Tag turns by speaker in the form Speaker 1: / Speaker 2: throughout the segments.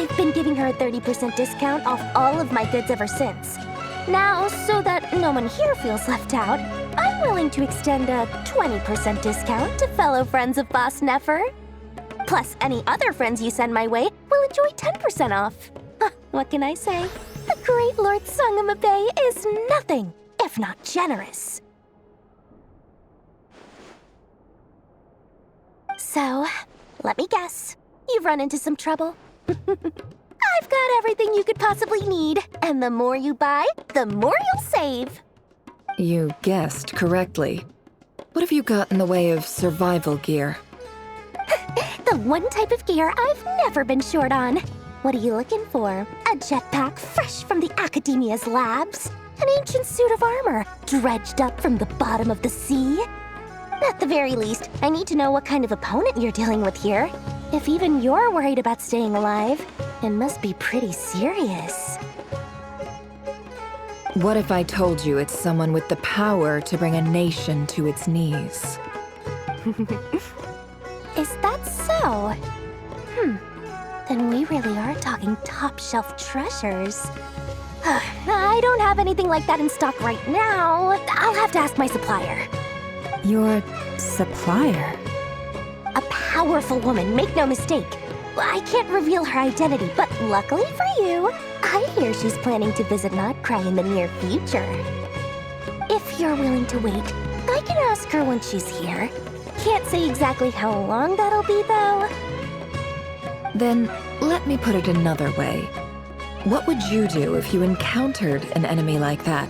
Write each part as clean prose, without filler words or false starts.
Speaker 1: I've been giving her a 30% discount off all of my goods ever since. Now, so that no one here feels left out, I'm willing to extend a 20% discount to fellow friends of Boss Nefer. Plus, any other friends you send my way will enjoy 10% off. What can I say? The great Lord Sangamabe is nothing if not generous. So, let me guess. You've run into some trouble? I've got everything you could possibly need, and the more you buy, the more you'll save.
Speaker 2: You guessed correctly. What have you got in the way of survival gear?
Speaker 1: The one type of gear I've never been short on. What are you looking for? A jetpack fresh from the Academia's labs? An ancient suit of armor dredged up from the bottom of the sea? At the very least, I need to know what kind of opponent you're dealing with here. If even you're worried about staying alive, it must be pretty serious.
Speaker 2: What if I told you it's someone with the power to bring a nation to its knees?
Speaker 1: Is that so? Then we really are talking top-shelf treasures. I don't have anything like that in stock right now. I'll have to ask my supplier.
Speaker 3: Your supplier?
Speaker 1: A powerful woman, make no mistake. I can't reveal her identity, but luckily for you, I hear she's planning to visit Notcry in the near future. If you're willing to wait, I can ask her when she's here. Can't say exactly how long that'll be, though.
Speaker 2: Then, let me put it another way. What would you do if you encountered an enemy like that?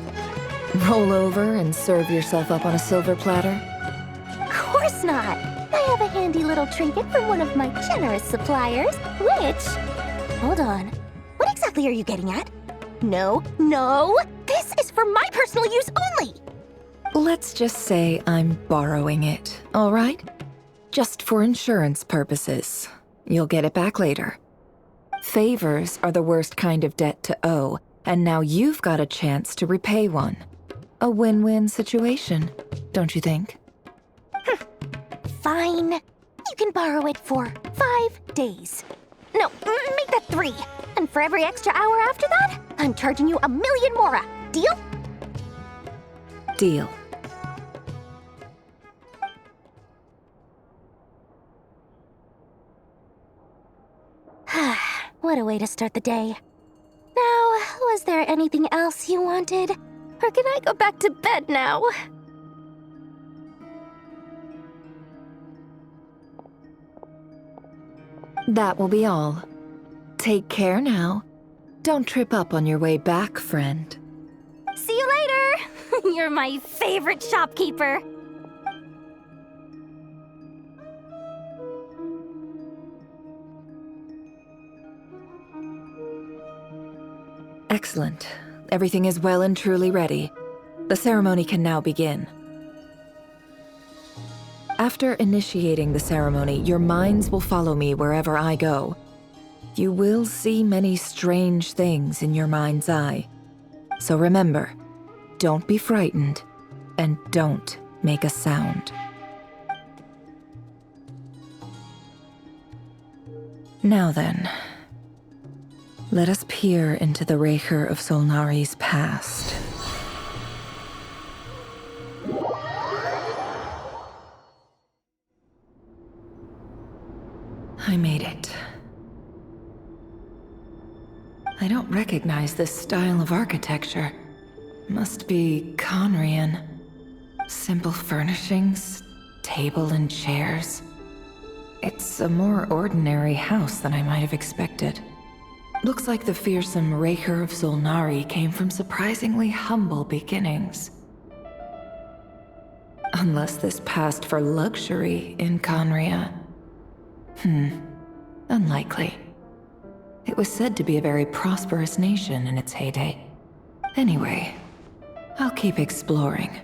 Speaker 2: Roll over and serve yourself up on a silver platter?
Speaker 1: Of course not! I have a handy little trinket from one of my generous suppliers, which... Hold on. What exactly are you getting at? No, no! This is for my personal use only!
Speaker 2: Let's just say I'm borrowing it, all right? Just for insurance purposes. You'll get it back later. Favors are the worst kind of debt to owe, and now you've got a chance to repay one. A win-win situation, don't you think?
Speaker 1: Fine. You can borrow it for 5 days. No, make that 3. And for every extra hour after that, I'm charging you 1,000,000 mora. Deal?
Speaker 2: Deal.
Speaker 1: What a way to start the day. Now, was there anything else you wanted? Or can I go back to bed now?
Speaker 2: That will be all. Take care now. Don't trip up on your way back, friend.
Speaker 1: See you later! You're my favorite shopkeeper.
Speaker 2: Excellent. Everything is well and truly ready. The ceremony can now begin. After initiating the ceremony, your minds will follow me wherever I go. You will see many strange things in your mind's eye. So remember, don't be frightened, and don't make a sound. Now then, let us peer into the Raker of Solnari's past. I made it. I don't recognize this style of architecture. Must be Conrian. Simple furnishings, table and chairs. It's a more ordinary house than I might have expected. Looks like the fearsome Raker of Solnari came from surprisingly humble beginnings. Unless this passed for luxury in Conria. Unlikely. It was said to be a very prosperous nation in its heyday. Anyway, I'll keep exploring.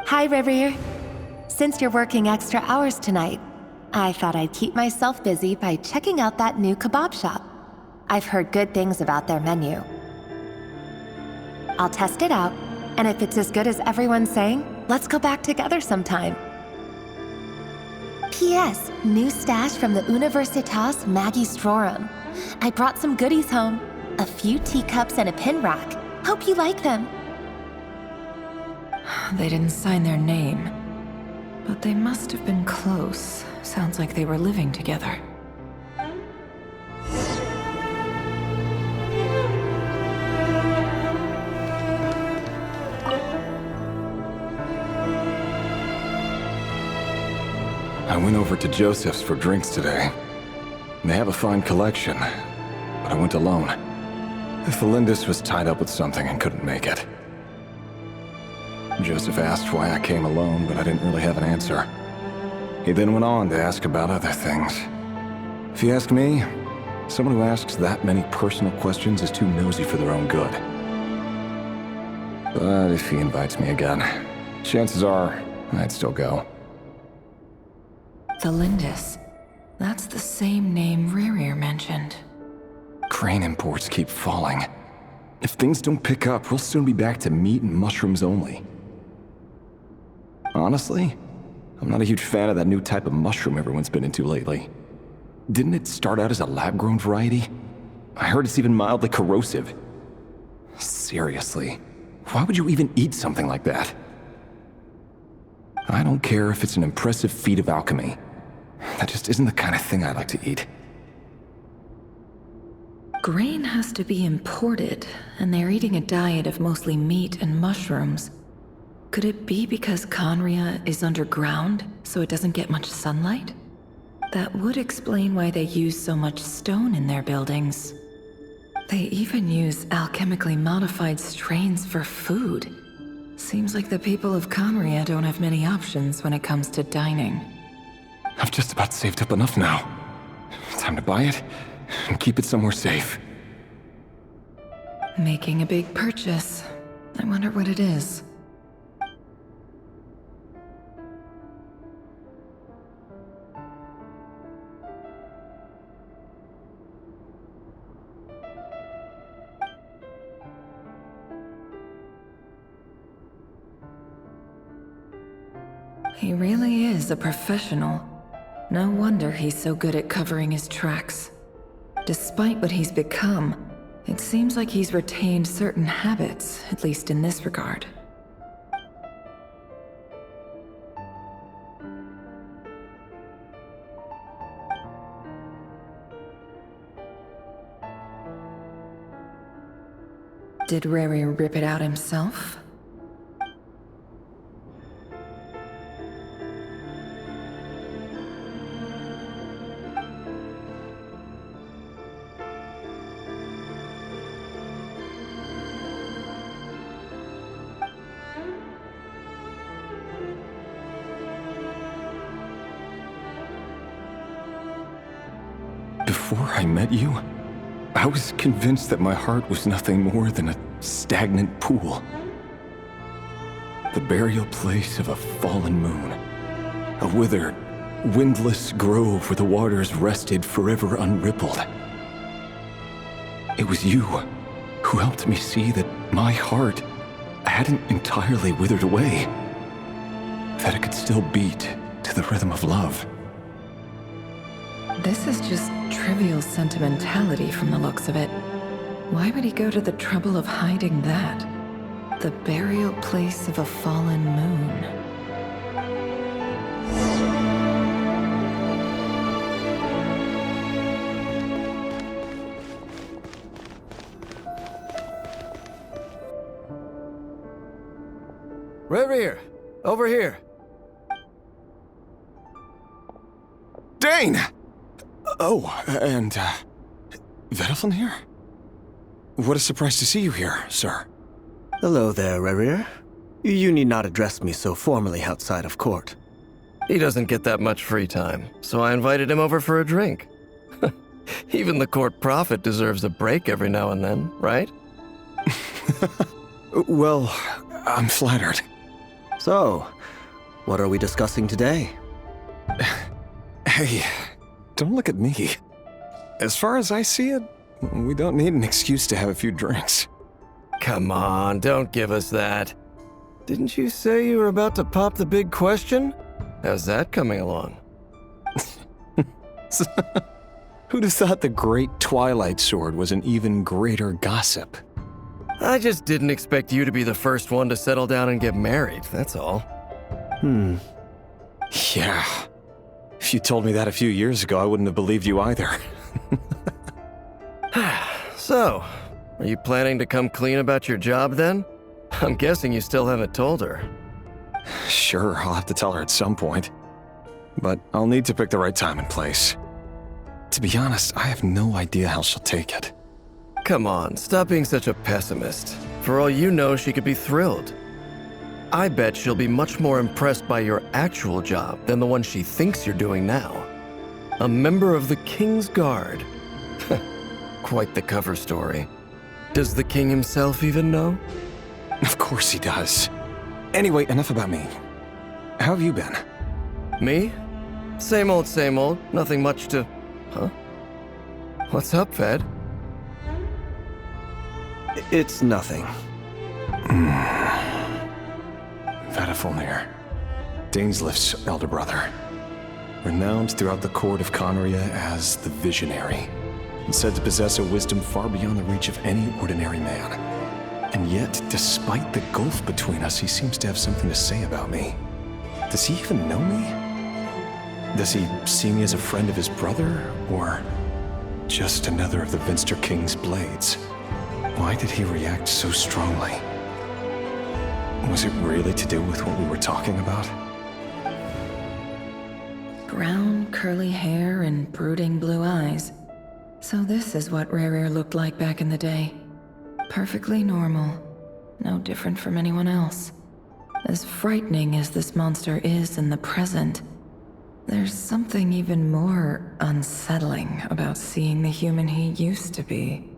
Speaker 4: Hi, River. Since you're working extra hours tonight, I thought I'd keep myself busy by checking out that new kebab shop. I've heard good things about their menu. I'll test it out, and if it's as good as everyone's saying, let's go back together sometime. P.S. New stash from the Universitas Magistrorum. I brought some goodies home. A few teacups and a pin rack. Hope you like them.
Speaker 2: They didn't sign their name, but they must have been close. Sounds like they were living together.
Speaker 5: I went over to Joseph's for drinks today. They have a fine collection, but I went alone. Felindis was tied up with something and couldn't make it. Joseph asked why I came alone, but I didn't really have an answer. He then went on to ask about other things. If you ask me, someone who asks that many personal questions is too nosy for their own good. But if he invites me again, chances are I'd still go.
Speaker 2: Felindis. That's the same name Rerir mentioned.
Speaker 5: Crane imports keep falling. If things don't pick up, we'll soon be back to meat and mushrooms only. Honestly, I'm not a huge fan of that new type of mushroom everyone's been into lately. Didn't it start out as a lab-grown variety? I heard it's even mildly corrosive. Seriously, why would you even eat something like that? I don't care if it's an impressive feat of alchemy. That just isn't the kind of thing I like to eat.
Speaker 2: Grain has to be imported, and they're eating a diet of mostly meat and mushrooms. Could it be because Conria is underground, so it doesn't get much sunlight? That would explain why they use so much stone in their buildings. They even use alchemically modified strains for food. Seems like the people of Conria don't have many options when it comes to dining.
Speaker 5: I've just about saved up enough now. Time to buy it and keep it somewhere safe.
Speaker 2: Making a big purchase. I wonder what it is. He really is a professional. No wonder he's so good at covering his tracks. Despite what he's become, it seems like he's retained certain habits, at least in this regard. Did Rary rip it out himself?
Speaker 5: Before I met you, I was convinced that my heart was nothing more than a stagnant pool. The burial place of a fallen moon. A withered, windless grove where the waters rested forever unrippled. It was you who helped me see that my heart hadn't entirely withered away. That it could still beat to the rhythm of love.
Speaker 2: This is just trivial sentimentality from the looks of it. Why would he go to the trouble of hiding that? The burial place of a fallen moon.
Speaker 6: Rerir, over here.
Speaker 5: Dane! Oh, and, Vedelfin here? What a surprise to see you here, sir.
Speaker 6: Hello there, Rerir. You need not address me so formally outside of court. He doesn't get that much free time, so I invited him over for a drink. Even the court prophet deserves a break every now and then, right?
Speaker 5: Well, I'm flattered.
Speaker 6: So, What are we discussing today?
Speaker 5: Hey, don't look at me. As far as I see it, we don't need an excuse to have a few drinks.
Speaker 6: Come on, don't give us that. Didn't you say you were about to pop the big question? How's that coming along?
Speaker 5: Who'd have thought the great Twilight Sword was an even greater gossip?
Speaker 6: I just didn't expect you to be the first one to settle down and get married, that's all.
Speaker 5: Yeah. If you told me that a few years ago, I wouldn't have believed you either.
Speaker 6: So, are you planning to come clean about your job then? I'm guessing you still haven't told her.
Speaker 5: Sure, I'll have to tell her at some point. But I'll need to pick the right time and place. To be honest, I have no idea how she'll take it.
Speaker 6: Come on, stop being such a pessimist. For all you know, she could be thrilled. I bet she'll be much more impressed by your actual job than the one she thinks you're doing now. A member of the King's Guard. Quite the cover story. Does the king himself even know?
Speaker 5: Of course he does. Anyway, enough about me. How have you been?
Speaker 6: Me? Same old, same old. Nothing much to... Huh? What's up, Ved? It's nothing.
Speaker 5: Vedifulnir, Dainsleif's elder brother. Renowned throughout the court of Conria as the Visionary, and said to possess a wisdom far beyond the reach of any ordinary man. And yet, despite the gulf between us, he seems to have something to say about me. Does he even know me? Does he see me as a friend of his brother, or just another of the Vinster King's blades? Why did he react so strongly? Was it really to do with what we were talking about?
Speaker 2: Brown, curly hair and brooding blue eyes. So this is what Rerir looked like back in the day. Perfectly normal. No different from anyone else. As frightening as this monster is in the present, there's something even more unsettling about seeing the human he used to be.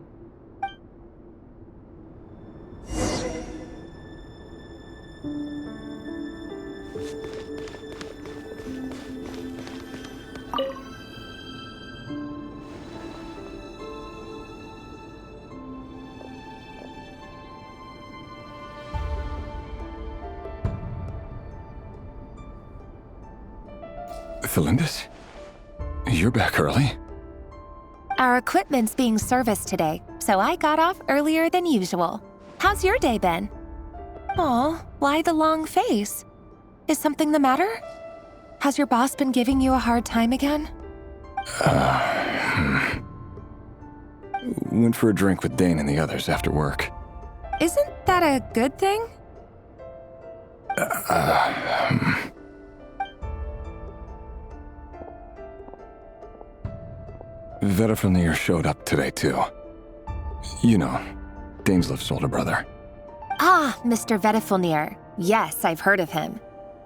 Speaker 5: Felindis? You're back early?
Speaker 4: Our equipment's being serviced today, so I got off earlier than usual. How's your day been? Aw, why the long face? Is something the matter? Has your boss been giving you a hard time again?
Speaker 5: Went for a drink with Dane and the others after work.
Speaker 4: Isn't that a good thing?
Speaker 5: Vedifulnir showed up today, too. You know, Dainsleif's older brother.
Speaker 4: Ah, Mr. Vedifulnir. Yes, I've heard of him.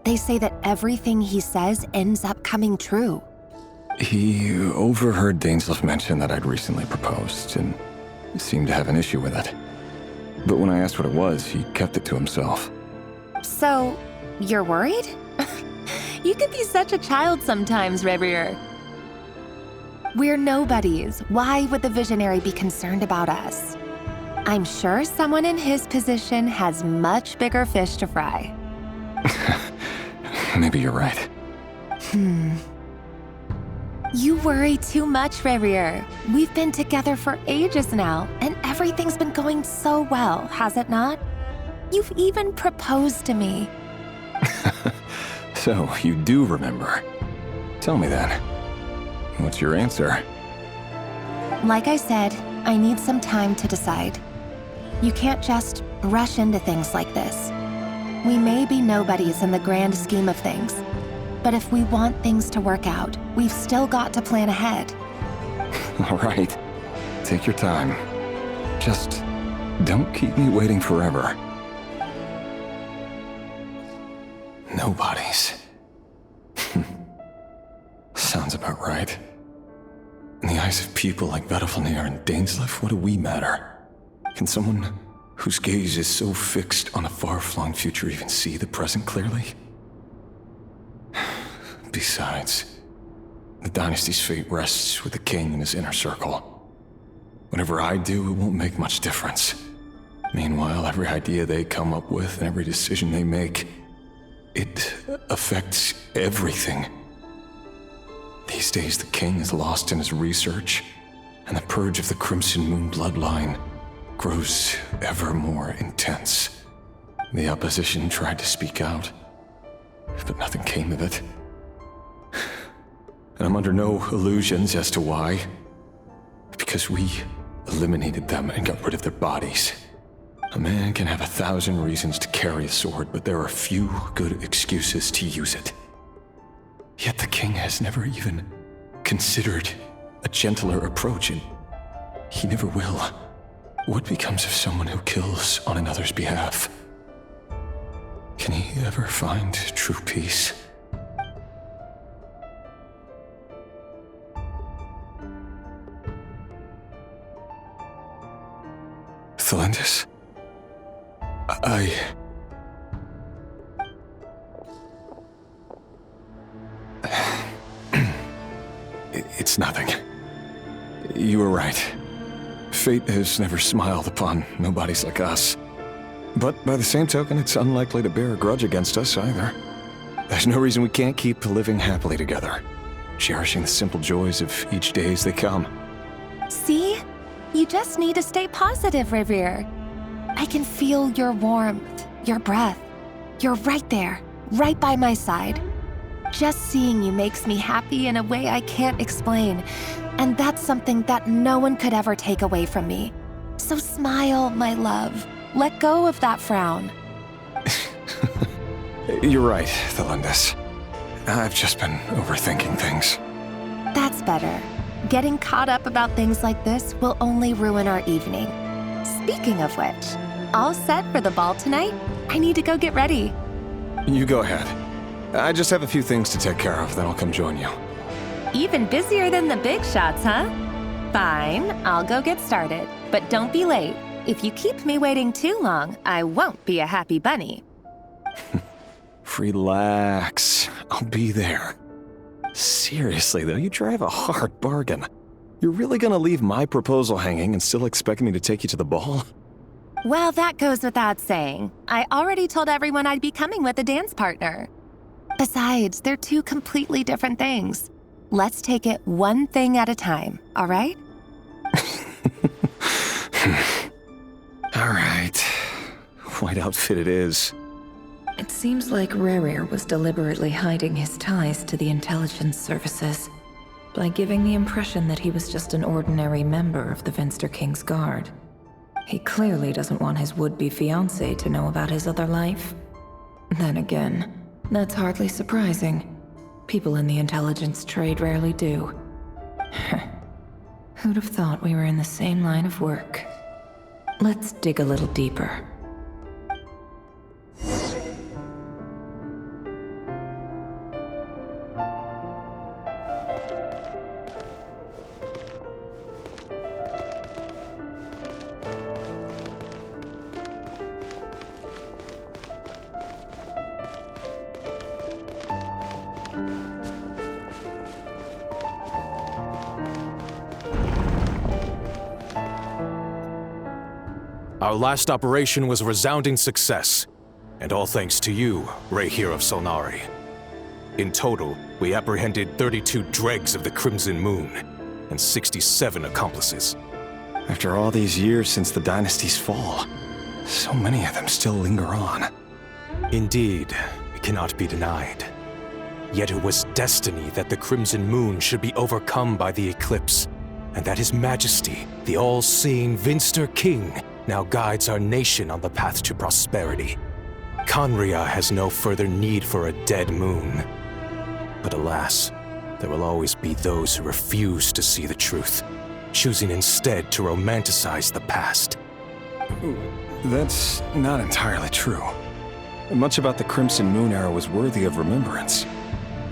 Speaker 4: They say that everything he says ends up coming true.
Speaker 5: He overheard Dainsleif mention that I'd recently proposed, and seemed to have an issue with it. But when I asked what it was, he kept it to himself.
Speaker 4: So, you're worried? You could be such a child sometimes, Rerir. We're nobodies. Why would the Visionary be concerned about us? I'm sure someone in his position has much bigger fish to fry.
Speaker 5: Maybe you're right.
Speaker 4: You worry too much, Rerir. We've been together for ages now, and everything's been going so well, has it not? You've even proposed to me.
Speaker 5: So, you do remember. Tell me then. What's your answer?
Speaker 4: Like I said, I need some time to decide. You can't just rush into things like this. We may be nobodies in the grand scheme of things, but if we want things to work out, we've still got to plan ahead.
Speaker 5: All right. Take your time. Just don't keep me waiting forever. Nobodies. Sounds about right. In the eyes of people like Vedifulnir and Dainsleif, what do we matter? Can someone whose gaze is so fixed on a far-flung future even see the present clearly? Besides, the dynasty's fate rests with the king and his inner circle. Whatever I do, it won't make much difference. Meanwhile, every idea they come up with and every decision they make, it affects everything. These days, the king is lost in his research, and the purge of the Crimson Moon bloodline grows ever more intense. The opposition tried to speak out, but nothing came of it. And I'm under no illusions as to why. Because we eliminated them and got rid of their bodies. A man can have 1,000 reasons to carry a sword, but there are few good excuses to use it. Yet the king has never even considered a gentler approach, and he never will. What becomes of someone who kills on another's behalf? Can he ever find true peace? Thelendis? It's nothing. You were right. Fate has never smiled upon nobodies like us. But by the same token, it's unlikely to bear a grudge against us either. There's no reason we can't keep living happily together, cherishing the simple joys of each day as they come.
Speaker 4: See? You just need to stay positive, Revere. I can feel your warmth, your breath. You're right there, right by my side. Just seeing you makes me happy in a way I can't explain. And that's something that no one could ever take away from me. So smile, my love. Let go of that frown.
Speaker 5: You're right, Thelendis. I've just been overthinking things.
Speaker 4: That's better. Getting caught up about things like this will only ruin our evening. Speaking of which, all set for the ball tonight? I need to go get ready.
Speaker 5: You go ahead. I just have a few things to take care of, then I'll come join you.
Speaker 4: Even busier than the big shots, huh? Fine, I'll go get started. But don't be late. If you keep me waiting too long, I won't be a happy bunny.
Speaker 5: Relax. I'll be there. Seriously, though, you drive a hard bargain. You're really gonna leave my proposal hanging and still expect me to take you to the ball?
Speaker 4: Well, that goes without saying. I already told everyone I'd be coming with a dance partner. Besides, they're two completely different things. Let's take it one thing at a time, all right?
Speaker 5: All right. White outfit it is.
Speaker 2: It seems like Rerir was deliberately hiding his ties to the intelligence services by giving the impression that he was just an ordinary member of the Venster King's Guard. He clearly doesn't want his would-be fiancée to know about his other life. Then again, that's hardly surprising. People in the intelligence trade rarely do. Who'd have thought we were in the same line of work? Let's dig a little deeper.
Speaker 7: Our last operation was a resounding success, and all thanks to you, Rehir of Solnari. In total, we apprehended 32 dregs of the Crimson Moon, and 67 accomplices.
Speaker 5: After all these years since the dynasty's fall, so many of them still linger on.
Speaker 7: Indeed, it cannot be denied. Yet it was destiny that the Crimson Moon should be overcome by the eclipse, and that His Majesty, the all-seeing Venster King, now guides our nation on the path to prosperity. Conria has no further need for a dead moon. But alas, there will always be those who refuse to see the truth, choosing instead to romanticize the past.
Speaker 5: That's not entirely true. Much about the Crimson Moon era was worthy of remembrance,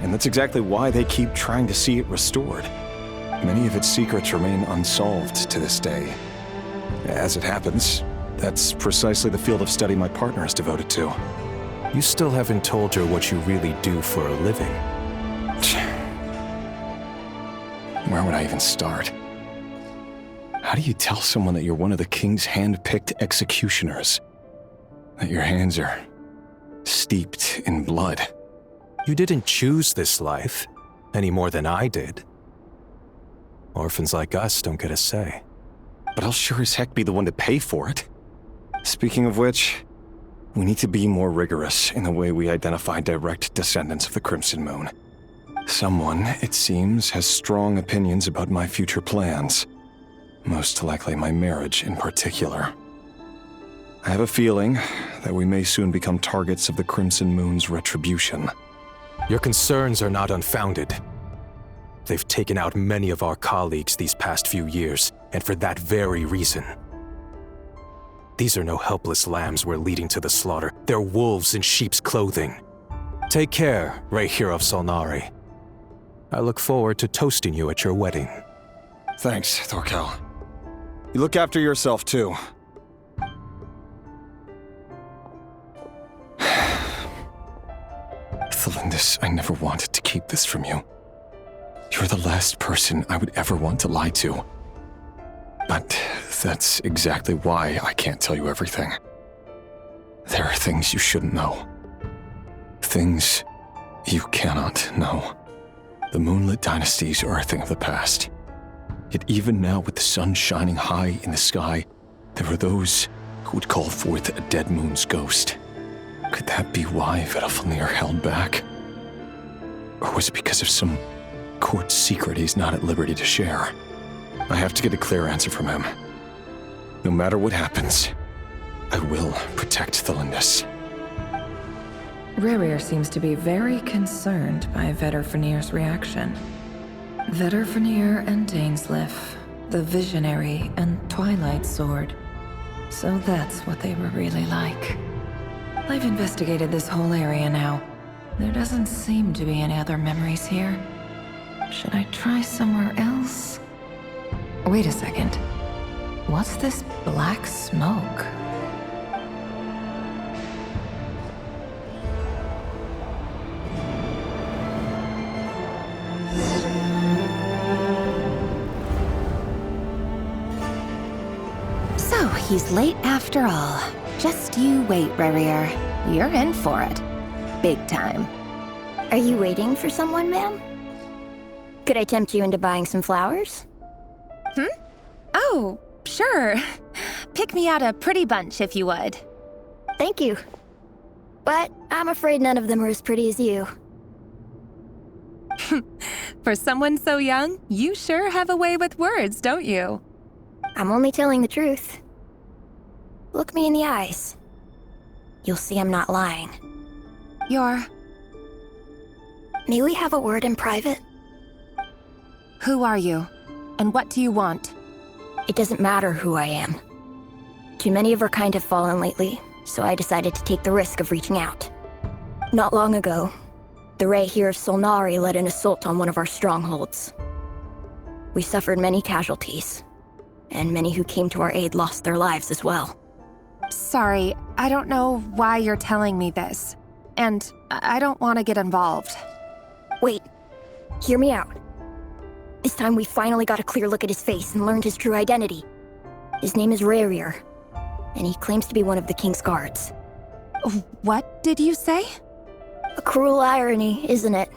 Speaker 5: and that's exactly why they keep trying to see it restored. Many of its secrets remain unsolved to this day. As it happens, that's precisely the field of study my partner is devoted to.
Speaker 7: You still haven't told her what you really do for a living.
Speaker 5: Where would I even start? How do you tell someone that you're one of the king's hand-picked executioners? That your hands are steeped in blood?
Speaker 7: You didn't choose this life, any more than I did. Orphans like us don't get a say.
Speaker 5: But I'll sure as heck be the one to pay for it. Speaking of which, we need to be more rigorous in the way we identify direct descendants of the Crimson Moon. Someone, it seems, has strong opinions about my future plans. Most likely my marriage in particular. I have a feeling that we may soon become targets of the Crimson Moon's retribution.
Speaker 7: Your concerns are not unfounded. They've taken out many of our colleagues these past few years, and for that very reason. These are no helpless lambs we're leading to the slaughter. They're wolves in sheep's clothing. Take care, Rayhir of Solnari. I look forward to toasting you at your wedding.
Speaker 5: Thanks, Thorkel. You look after yourself, too. Thelindis, I never wanted to keep this from you. You're the last person I would ever want to lie to. But that's exactly why I can't tell you everything. There are things you shouldn't know. Things you cannot know. The Moonlit dynasties are a thing of the past. Yet even now, with the sun shining high in the sky, there are those who would call forth a dead moon's ghost. Could that be why Vedalfnir held back? Or was it because of some court secret he's not at liberty to share? I have to get a clear answer from him. No matter what happens, I will protect Thelindis.
Speaker 2: Rayhir seems to be very concerned by Vedalfnir's reaction. Vedalfnir and Dainsleif, the Visionary and Twilight Sword. So that's what they were really like. I've investigated this whole area now. There doesn't seem to be any other memories here. Should I try somewhere else? Wait a second. What's this black smoke?
Speaker 4: So, he's late after all. Just you wait, Rayhir. You're in for it. Big time.
Speaker 1: Are you waiting for someone, ma'am? Could I tempt you into buying some flowers?
Speaker 4: Oh, sure. Pick me out a pretty bunch if you would.
Speaker 1: Thank you. But I'm afraid none of them are as pretty as you.
Speaker 4: For someone so young, you sure have a way with words, don't you?
Speaker 1: I'm only telling the truth. Look me in the eyes. You'll see I'm not lying. May we have a word in private?
Speaker 4: Who are you? And what do you want?
Speaker 1: It doesn't matter who I am. Too many of our kind have fallen lately, so I decided to take the risk of reaching out. Not long ago, the Rayhir of Solnari led an assault on one of our strongholds. We suffered many casualties, and many who came to our aid lost their lives as well.
Speaker 4: Sorry, I don't know why you're telling me this. And I don't want to get involved.
Speaker 1: Wait, hear me out. This time we finally got a clear look at his face and learned his true identity. His name is Rayhir, and he claims to be one of the King's guards.
Speaker 4: What did you say?
Speaker 1: A cruel irony, isn't it?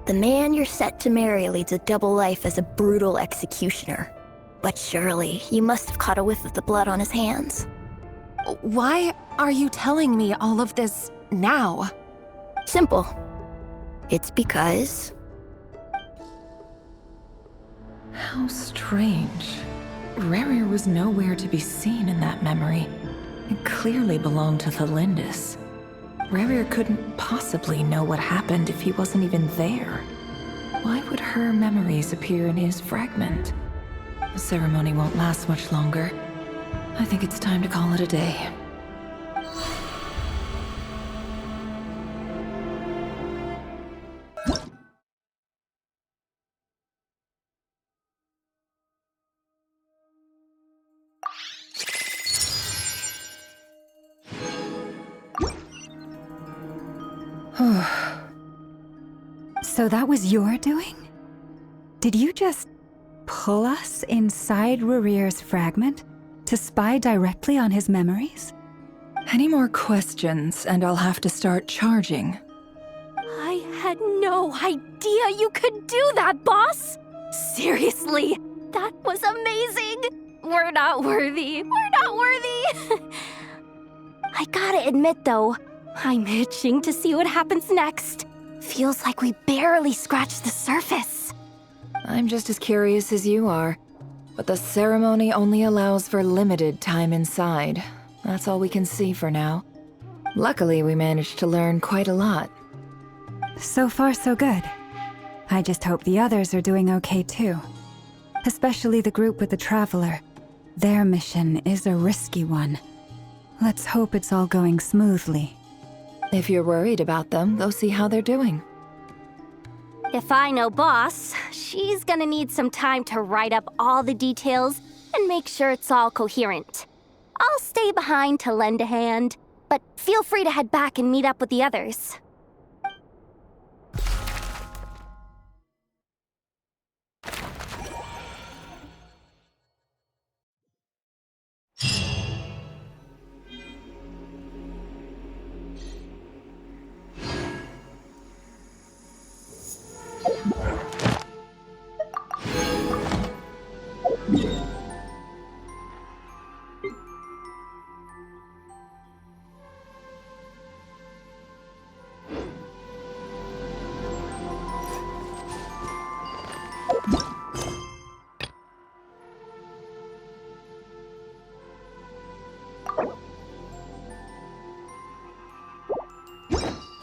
Speaker 1: The man you're set to marry leads a double life as a brutal executioner. But surely, you must have caught a whiff of the blood on his hands.
Speaker 4: Why are you telling me all of this now?
Speaker 1: Simple. It's because...
Speaker 2: How strange. Rayhir was nowhere to be seen in that memory. It clearly belonged to Thelindis. Rayhir couldn't possibly know what happened if he wasn't even there. Why would her memories appear in his fragment? The ceremony won't last much longer. I think it's time to call it a day.
Speaker 3: So that was your doing? Did you just pull us inside Rurir's fragment to spy directly on his memories?
Speaker 2: Any more questions, and I'll have to start charging.
Speaker 1: I had no idea you could do that, boss! Seriously, that was amazing! We're not worthy. We're not worthy! I gotta admit, though, I'm itching to see what happens next. Feels like we barely scratched the surface.
Speaker 2: I'm just as curious as you are, but the ceremony only allows for limited time inside. That's all we can see for now. Luckily, we managed to learn quite a lot.
Speaker 3: So far, so good. I just hope the others are doing okay too. Especially the group with the Traveler. Their mission is a risky one. Let's hope it's all going smoothly.
Speaker 2: If you're worried about them, go see how they're doing.
Speaker 1: If I know Boss, she's gonna need some time to write up all the details and make sure it's all coherent. I'll stay behind to lend a hand, but feel free to head back and meet up with the others.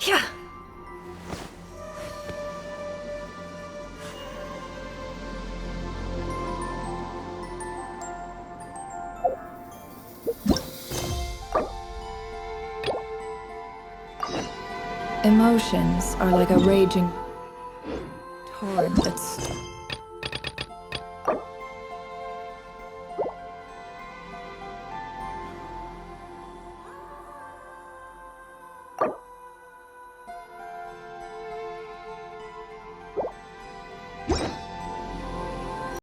Speaker 2: Yeah. Emotions are like a raging torrent that's